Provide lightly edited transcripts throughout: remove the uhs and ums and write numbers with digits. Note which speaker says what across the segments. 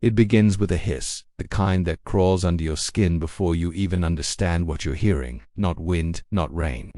Speaker 1: It begins with a hiss, the kind that crawls under your skin before you even understand what you're hearing. Not wind, not rain.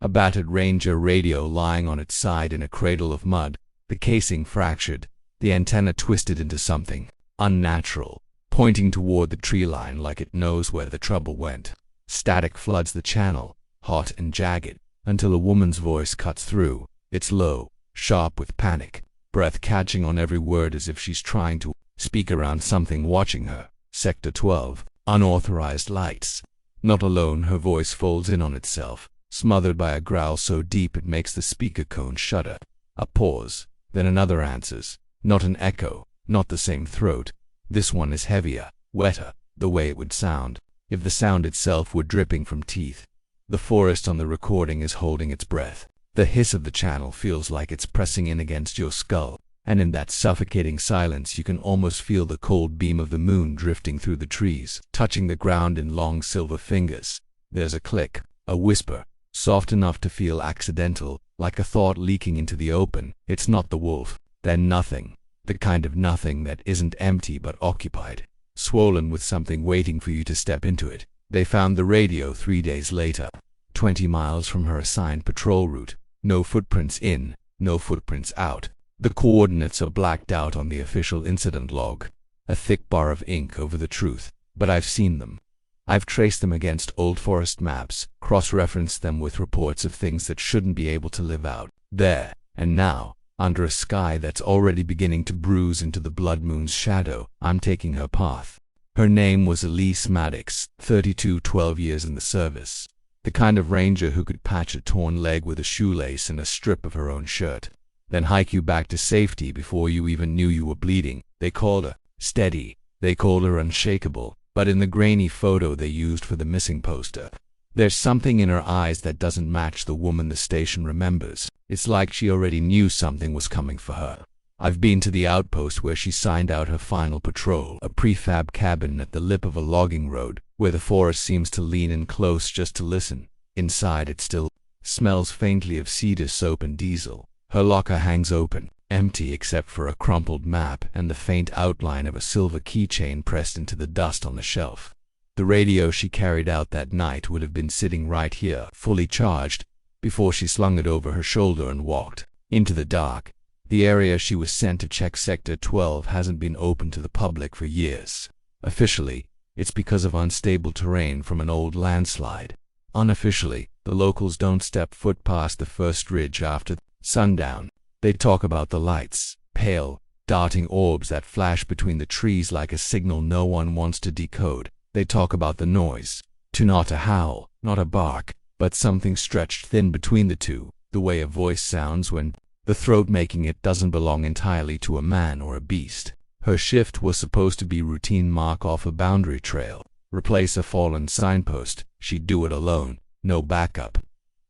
Speaker 1: A battered Ranger radio lying on its side in a cradle of mud, the casing fractured, the antenna twisted into something unnatural, pointing toward the tree line like it knows where the trouble went. Static floods the channel, hot and jagged, until a woman's voice cuts through. It's low, sharp with panic, breath catching on every word as if she's trying to speak around something watching her. Sector 12. Unauthorized lights. Not alone, her voice folds in on itself, smothered by a growl so deep it makes the speaker cone shudder. A pause, then another answers. Not an echo, not the same throat. This one is heavier, wetter, the way it would sound if the sound itself were dripping from teeth. The forest on the recording is holding its breath. The hiss of the channel feels like it's pressing in against your skull, and in that suffocating silence you can almost feel the cold beam of the moon drifting through the trees, touching the ground in long silver fingers. There's a click, a whisper, soft enough to feel accidental, like a thought leaking into the open. It's not the wolf. Then nothing. The kind of nothing that isn't empty but occupied, swollen with something waiting for you to step into it. They found the radio 3 days later, 20 miles from her assigned patrol route. No footprints in, no footprints out. The coordinates are blacked out on the official incident log, a thick bar of ink over the truth, but I've seen them. I've traced them against old forest maps, cross-referenced them with reports of things that shouldn't be able to live out there, and now, under a sky that's already beginning to bruise into the blood moon's shadow, I'm taking her path. Her name was Elise Maddox, 32, 12 years in the service. The kind of ranger who could patch a torn leg with a shoelace and a strip of her own shirt, then hike you back to safety before you even knew you were bleeding. They called her steady, they called her unshakable, but in the grainy photo they used for the missing poster, there's something in her eyes that doesn't match the woman the station remembers. It's like she already knew something was coming for her. I've been to the outpost where she signed out her final patrol, a prefab cabin at the lip of a logging road, where the forest seems to lean in close just to listen. Inside it still smells faintly of cedar soap and diesel. Her locker hangs open, empty except for a crumpled map and the faint outline of a silver keychain pressed into the dust on the shelf. The radio she carried out that night would have been sitting right here, fully charged, before she slung it over her shoulder and walked into the dark. The area she was sent to check Sector 12 hasn't been open to the public for years. Officially, it's because of unstable terrain from an old landslide. Unofficially, the locals don't step foot past the first ridge after sundown. They talk about the lights, pale, darting orbs that flash between the trees like a signal no one wants to decode. They talk about the noise, to not a howl, not a bark, but something stretched thin between the two, the way a voice sounds when the throat making it doesn't belong entirely to a man or a beast. Her shift was supposed to be routine, mark off a boundary trail, replace a fallen signpost. She'd do it alone, no backup.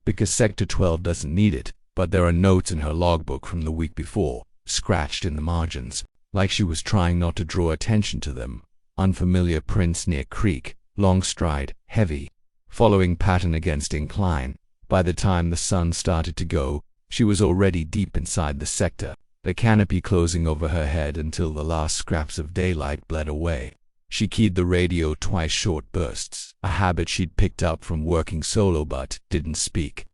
Speaker 1: Because Sector 12 doesn't need it, but there are notes in her logbook from the week before, scratched in the margins, like she was trying not to draw attention to them. Unfamiliar prints near creek, long stride, heavy, following pattern against incline. By the time the sun started to go, she was already deep inside the sector, the canopy closing over her head until the last scraps of daylight bled away. She keyed the radio twice, short bursts, a habit she'd picked up from working solo, but didn't speak.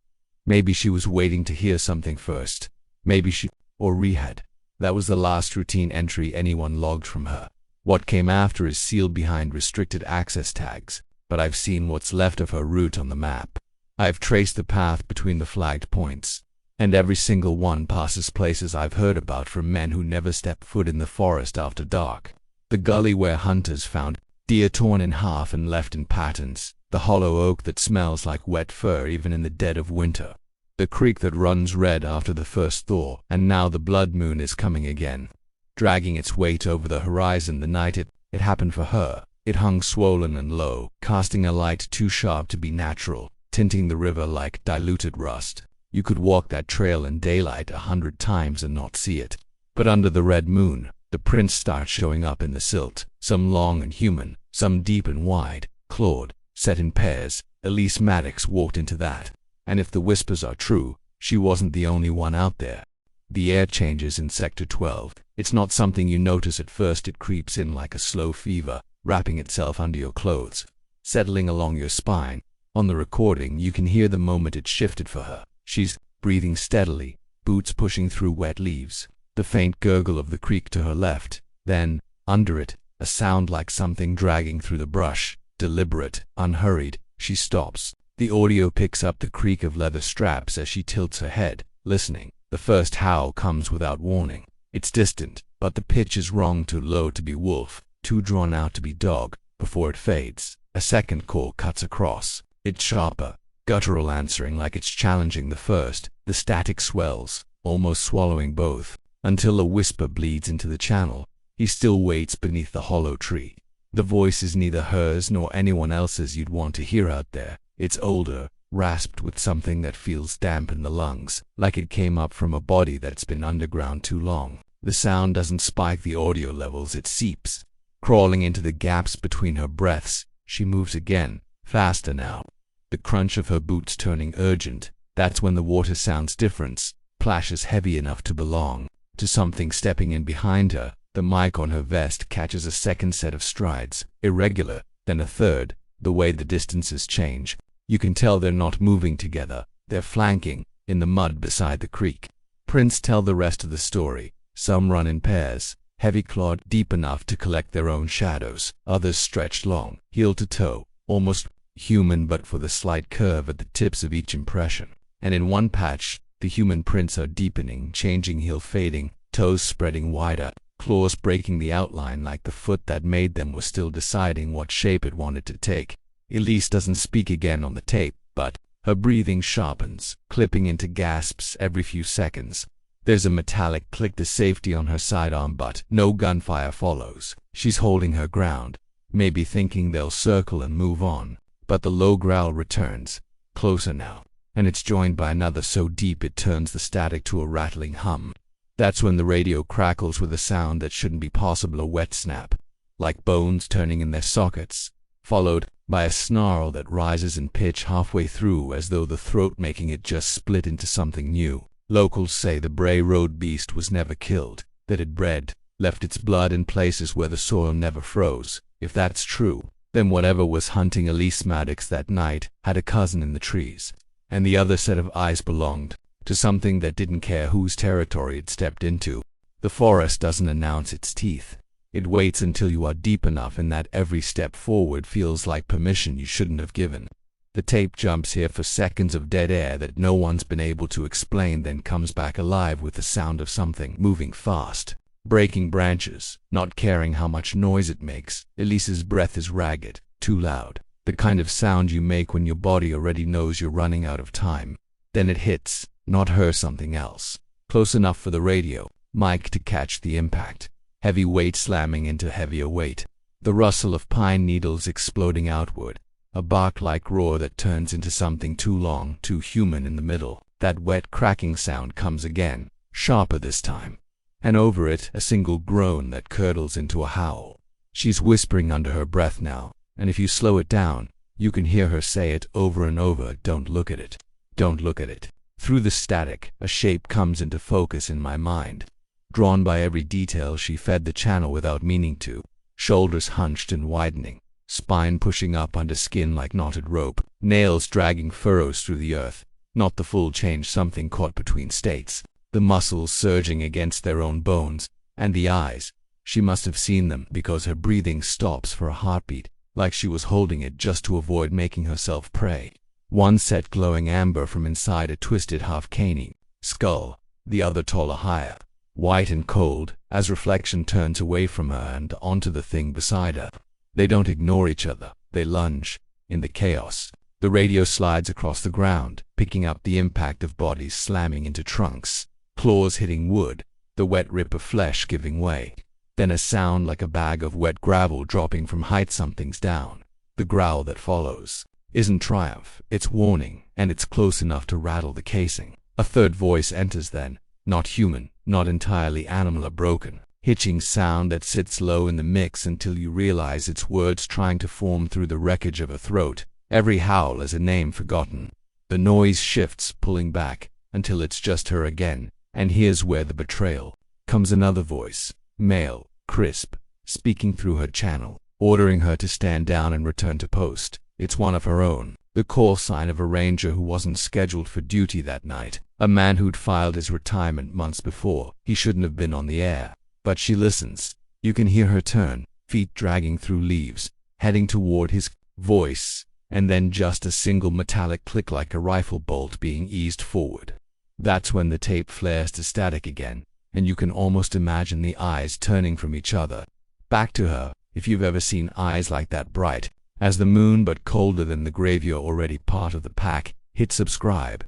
Speaker 1: Maybe she was waiting to hear something first. Maybe she, or Rehad. That was the last routine entry anyone logged from her. What came after is sealed behind restricted access tags, but I've seen what's left of her route on the map. I've traced the path between the flagged points, and every single one passes places I've heard about from men who never step foot in the forest after dark. The gully where hunters found deer torn in half and left in patterns, the hollow oak that smells like wet fur even in the dead of winter, the creek that runs red after the first thaw, and now the blood moon is coming again, dragging its weight over the horizon. The night it happened for her, it hung swollen and low, casting a light too sharp to be natural, tinting the river like diluted rust. You could walk that trail in daylight 100 times and not see it. But under the red moon, the prints start showing up in the silt, some long and human, some deep and wide, clawed, set in pairs. Elise Maddox walked into that. And if the whispers are true, she wasn't the only one out there. The air changes in Sector 12. It's not something you notice at first. It creeps in like a slow fever, wrapping itself under your clothes, settling along your spine. On the recording, you can hear the moment it shifted for her. She's breathing steadily, boots pushing through wet leaves. The faint gurgle of the creek to her left. Then, under it, a sound like something dragging through the brush. Deliberate, unhurried, she stops. The audio picks up the creak of leather straps as she tilts her head, listening. The first howl comes without warning. It's distant, but the pitch is wrong, too low to be wolf, too drawn out to be dog. Before it fades, a second call cuts across. It's sharper, guttural, answering like it's challenging the first. The static swells, almost swallowing both, until a whisper bleeds into the channel. He still waits beneath the hollow tree. The voice is neither hers nor anyone else's you'd want to hear out there. It's older, rasped with something that feels damp in the lungs, like it came up from a body that's been underground too long. The sound doesn't spike the audio levels, it seeps, crawling into the gaps between her breaths. She moves again, faster now. The crunch of her boots turning urgent. That's when the water sounds different, plashes heavy enough to belong to something stepping in behind her. The mic on her vest catches a second set of strides, irregular, then a third. The way the distances change, you can tell they're not moving together. They're flanking, in the mud beside the creek. Prints tell the rest of the story. Some run in pairs, heavy-clawed, deep enough to collect their own shadows. Others stretched long, heel to toe, almost human but for the slight curve at the tips of each impression. And in one patch, the human prints are deepening, changing heel, fading, toes spreading wider, claws breaking the outline like the foot that made them was still deciding what shape it wanted to take. Elise doesn't speak again on the tape, but her breathing sharpens, clipping into gasps every few seconds. There's a metallic click to safety on her sidearm, but no gunfire follows. She's holding her ground, maybe thinking they'll circle and move on. But the low growl returns, closer now, and it's joined by another so deep it turns the static to a rattling hum. That's when the radio crackles with a sound that shouldn't be possible, a wet snap, like bones turning in their sockets, followed by a snarl that rises in pitch halfway through, as though the throat making it just split into something new. Locals say the Bray Road beast was never killed, that it bred, left its blood in places where the soil never froze. If that's true, then whatever was hunting Elise Maddox that night had a cousin in the trees, and the other set of eyes belonged to something that didn't care whose territory it stepped into. The forest doesn't announce its teeth. It waits until you are deep enough in that every step forward feels like permission you shouldn't have given. The tape jumps here for seconds of dead air that no one's been able to explain, then comes back alive with the sound of something moving fast, breaking branches, not caring how much noise it makes. Elise's breath is ragged, too loud, the kind of sound you make when your body already knows you're running out of time. Then it hits, not her, something else, close enough for the radio mic to catch the impact. Heavy weight slamming into heavier weight, the rustle of pine needles exploding outward, a bark-like roar that turns into something too long, too human in the middle. That wet cracking sound comes again, sharper this time, and over it a single groan that curdles into a howl. She's whispering under her breath now, and if you slow it down, you can hear her say it over and over, "Don't look at it. Don't look at it." Through the static, a shape comes into focus in my mind, drawn by every detail. She fed the channel without meaning to, shoulders hunched and widening, spine pushing up under skin like knotted rope, nails dragging furrows through the earth. Not the full change, something caught between states, the muscles surging against their own bones, and the eyes. She must have seen them, because her breathing stops for a heartbeat, like she was holding it just to avoid making herself prey. One set glowing amber from inside a twisted half-canine skull, the other taller, higher, white and cold, as reflection turns away from her and onto the thing beside her. They don't ignore each other, they lunge. In the chaos, the radio slides across the ground, picking up the impact of bodies slamming into trunks, claws hitting wood, the wet rip of flesh giving way. Then a sound like a bag of wet gravel dropping from height. Something's down. The growl that follows isn't triumph, it's warning, and it's close enough to rattle the casing. A third voice enters then, not human, not entirely animal, a broken, hitching sound that sits low in the mix until you realize it's words trying to form through the wreckage of a throat. Every howl is a name forgotten. The noise shifts, pulling back, until it's just her again, And here's where the betrayal comes. Another voice, male, crisp, speaking through her channel, ordering her to stand down and return to post. It's one of her own, the call sign of a ranger who wasn't scheduled for duty that night, a man who'd filed his retirement months before. He shouldn't have been on the air. But she listens. You can hear her turn, feet dragging through leaves, heading toward his voice, and then just a single metallic click like a rifle bolt being eased forward. That's when the tape flares to static again, and you can almost imagine the eyes turning from each other back to her. If you've ever seen eyes like that bright as the moon but colder than the grave, you're already part of the pack. Hit subscribe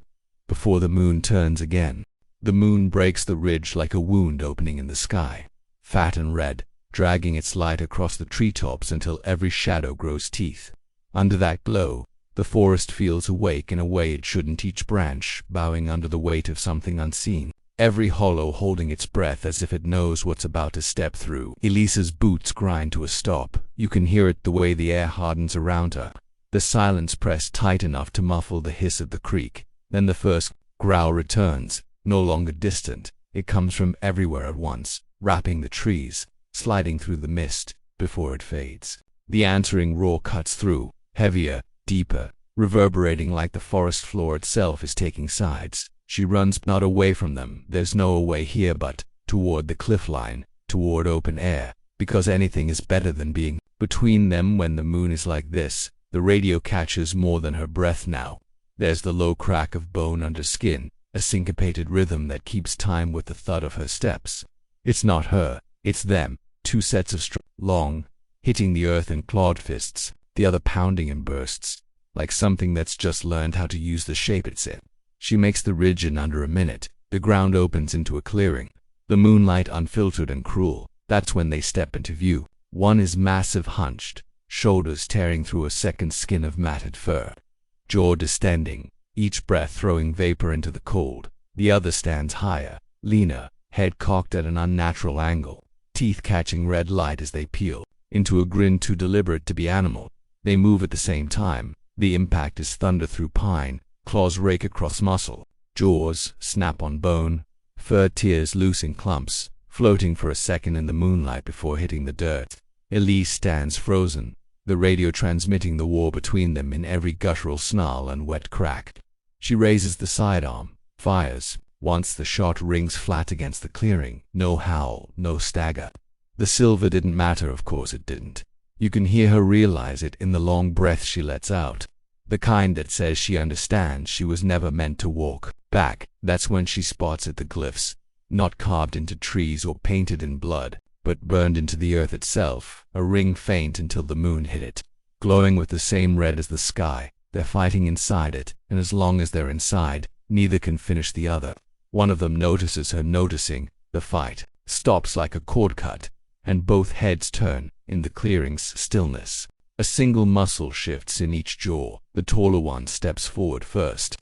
Speaker 1: before the moon turns again. The moon breaks the ridge like a wound opening in the sky, fat and red, dragging its light across the treetops until every shadow grows teeth. Under that glow, the forest feels awake in a way it shouldn't, each branch bowing under the weight of something unseen, every hollow holding its breath as if it knows what's about to step through. Elisa's boots grind to a stop. You can hear it the way the air hardens around her, the silence pressed tight enough to muffle the hiss of the creek. Then the first growl returns, no longer distant. It comes from everywhere at once, wrapping the trees, sliding through the mist, before it fades. The answering roar cuts through, heavier, deeper, reverberating like the forest floor itself is taking sides. She runs not away from them. There's no away here but toward the cliff line, toward open air, because anything is better than being between them when the moon is like this. The radio catches more than her breath now. There's the low crack of bone under skin, a syncopated rhythm that keeps time with the thud of her steps. It's not her, it's them, two sets of long, hitting the earth in clawed fists, the other pounding in bursts, like something that's just learned how to use the shape it's in. She makes the ridge in under a minute. The ground opens into a clearing, the moonlight unfiltered and cruel. That's when they step into view. One is massive, hunched, shoulders tearing through a second skin of matted fur, jaw distending, each breath throwing vapor into the cold. The other stands higher, leaner, head cocked at an unnatural angle, teeth catching red light as they peel into a grin too deliberate to be animal. They move at the same time. The impact is thunder through pine, claws rake across muscle, jaws snap on bone, fur tears loose in clumps, floating for a second in the moonlight before hitting the dirt. Elise stands frozen, the radio transmitting the war between them in every guttural snarl and wet crack. She raises the sidearm, fires. Once the shot rings flat against the clearing. No howl, no stagger. The silver didn't matter, of course it didn't. You can hear her realize it in the long breath she lets out, the kind that says she understands she was never meant to walk back. That's when she spots it, the glyphs, not carved into trees or painted in blood, but burned into the earth itself, a ring faint until the moon hit it, glowing with the same red as the sky. They're fighting inside it, and as long as they're inside, neither can finish the other. One of them notices her noticing. The fight stops like a cord cut, and both heads turn. In the clearing's stillness, a single muscle shifts in each jaw. The taller one steps forward first,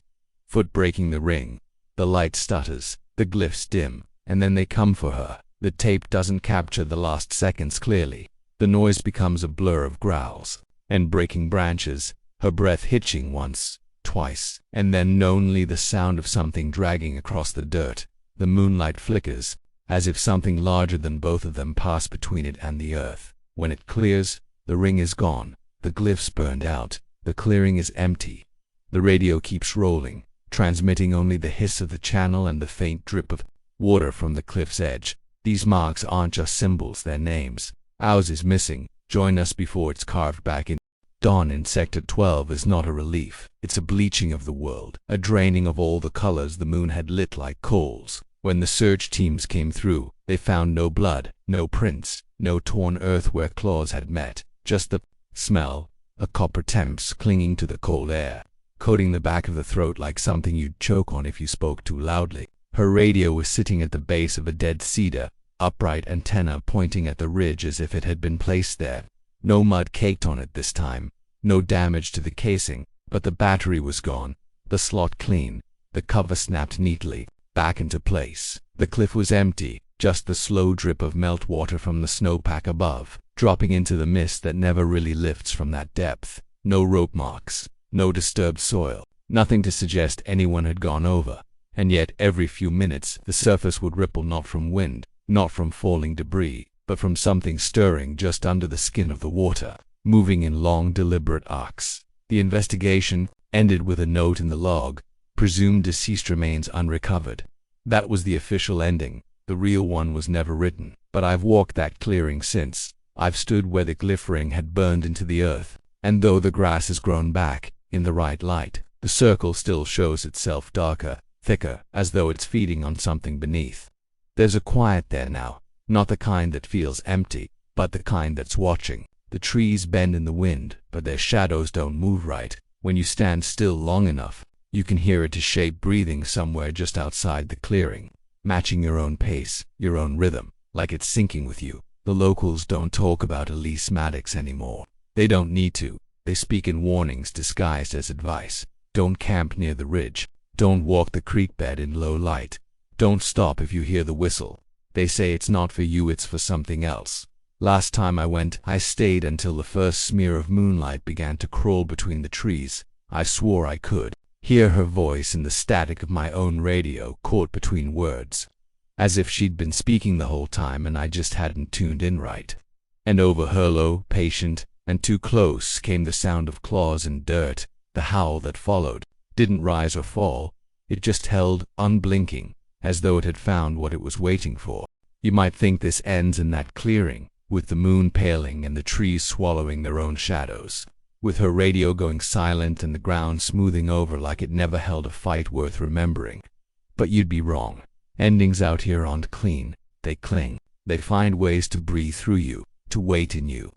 Speaker 1: foot breaking the ring. The light stutters, the glyphs dim, and then they come for her. The tape doesn't capture the last seconds clearly. The noise becomes a blur of growls and breaking branches, her breath hitching once, twice, and then only the sound of something dragging across the dirt. The moonlight flickers, as if something larger than both of them passed between it and the earth. When it clears, the ring is gone, the glyphs burned out, the clearing is empty. The radio keeps rolling, transmitting only the hiss of the channel and the faint drip of water from the cliff's edge. These marks aren't just symbols, they're names. Ours is missing. Join us before it's carved back in. Dawn in Sector 12 is not a relief. It's a bleaching of the world, a draining of all the colors the moon had lit like coals. When the search teams came through, they found no blood, no prints, no torn earth where claws had met, just the smell, a copper temps clinging to the cold air, coating the back of the throat like something you'd choke on if you spoke too loudly. Her radio was sitting at the base of a dead cedar, upright antenna pointing at the ridge as if it had been placed there. No mud caked on it this time, no damage to the casing, but the battery was gone, the slot clean, the cover snapped neatly back into place. The cliff was empty, just the slow drip of meltwater from the snowpack above, dropping into the mist that never really lifts from that depth. No rope marks, no disturbed soil, nothing to suggest anyone had gone over. And yet every few minutes the surface would ripple, not from wind, not from falling debris, but from something stirring just under the skin of the water, moving in long deliberate arcs. The investigation ended with a note in the log: presumed deceased remains unrecovered. That was the official ending. The real one was never written. But I've walked that clearing since. I've stood where the glyph ring had burned into the earth, and though the grass has grown back, in the right light, the circle still shows itself darker, thicker, as though it's feeding on something beneath. There's a quiet there now, not the kind that feels empty, but the kind that's watching. The trees bend in the wind, but their shadows don't move right. When you stand still long enough, you can hear its shape breathing somewhere just outside the clearing, matching your own pace, your own rhythm, like it's syncing with you. The locals don't talk about Elise Maddox anymore. They don't need to. They speak in warnings disguised as advice. Don't camp near the ridge. Don't walk the creek bed in low light. Don't stop if you hear the whistle. They say it's not for you, it's for something else. Last time I went, I stayed until the first smear of moonlight began to crawl between the trees. I swore I could hear her voice in the static of my own radio, caught between words, as if she'd been speaking the whole time and I just hadn't tuned in right. And over her low, patient, and too close came the sound of claws and dirt. The howl that followed didn't rise or fall. It just held, unblinking, as though it had found what it was waiting for. You might think this ends in that clearing, with the moon paling and the trees swallowing their own shadows, with her radio going silent and the ground smoothing over like it never held a fight worth remembering. But you'd be wrong. Endings out here aren't clean. They cling. They find ways to breathe through you, to wait in you,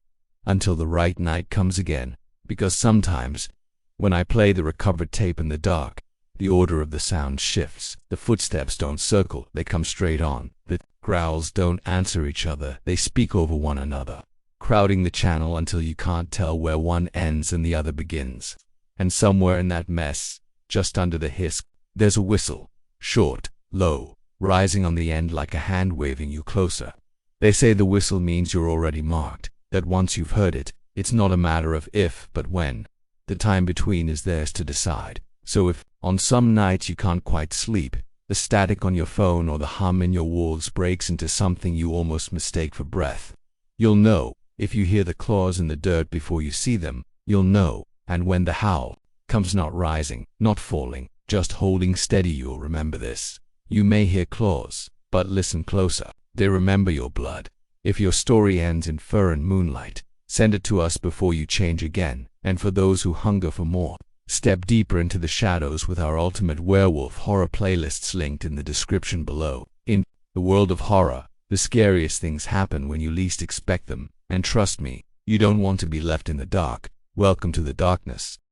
Speaker 1: until the right night comes again. Because sometimes, when I play the recovered tape in the dark, the order of the sound shifts. The footsteps don't circle, they come straight on. The growls don't answer each other, they speak over one another, crowding the channel until you can't tell where one ends and the other begins. And somewhere in that mess, just under the hiss, there's a whistle, short, low, rising on the end like a hand waving you closer. They say the whistle means you're already marked, that once you've heard it, it's not a matter of if but when. The time between is theirs to decide. So if, on some nights you can't quite sleep, the static on your phone or the hum in your walls breaks into something you almost mistake for breath, you'll know. If you hear the claws in the dirt before you see them, you'll know. And when the howl comes, not rising, not falling, just holding steady, you'll remember this. You may hear claws, but listen closer. They remember your blood. If your story ends in fur and moonlight, send it to us before you change again. And for those who hunger for more, step deeper into the shadows with our ultimate werewolf horror playlists linked in the description below. In the world of horror, the scariest things happen when you least expect them. And trust me, you don't want to be left in the dark. Welcome to the darkness.